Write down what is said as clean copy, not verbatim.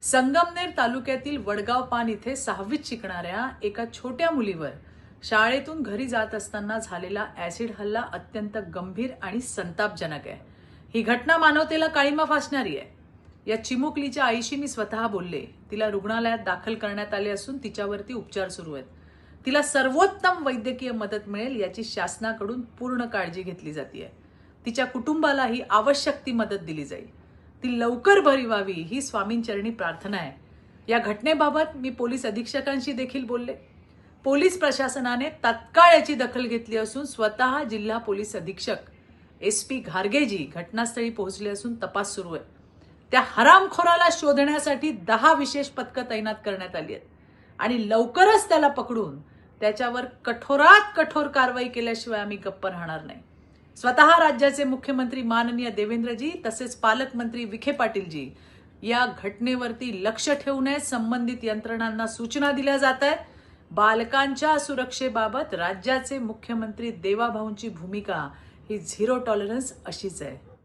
संगमनेर तालुक्यातील वडगाव पान इथे 6वीत शिकणाऱ्या एका छोट्या मुलीवर शाळेतून घरी जात असताना झालेला ऍसिड हल्ला अत्यंत गंभीर आणि संतापजनक आहे। ही घटना मानवतेला काळिमा फासणारी आहे। या चिमुकलीच्या आईशी मी स्वतः बोलले। तिला रुग्णालयात दाखल करण्यात आले असून तिच्यावरती उपचार सुरू आहेत। तिला सर्वोत्तम वैद्यकीय मदत मिळेल याची शासनाकडून पूर्ण काळजी घेतली जाते। तिच्या कुटुंबालाही आवश्यक ती मदत दिली जाईल। ती लवकर बरी व्हावी ही स्वामींचरणी प्रार्थना आहे। या घटनेबाबत मी पोलीस अधीक्षकांशी देखील बोलले। पोलीस प्रशासनाने तात्काळ याची दखल घेतली असून स्वतः जिल्हा पोलीस अधीक्षक SP घारगेजी घटनास्थळी पोहोचले असून तपास सुरू आहे। त्या हरामखोराला शोधण्यासाठी 10 विशेष पथकं तैनात करण्यात आली आहेत आणि लवकरच त्याला पकडून त्याच्यावर कठोरात कठोर कारवाई केल्याशिवाय आम्ही गप्प राहणार नाही। स्वतः राज्याचे मुख्यमंत्री माननीय देवेंद्रजी तसेच पालकमंत्री विखे पाटीलजी या घटनेवरती लक्ष ठेवण्यास संबंधित यंत्रणांना सूचना दिल्या जात आहेत। बालकांच्या सुरक्षेबाबत राज्याचे मुख्यमंत्री देवाभाऊंची भूमिका ही झिरो टॉलरन्स अशीच आहे।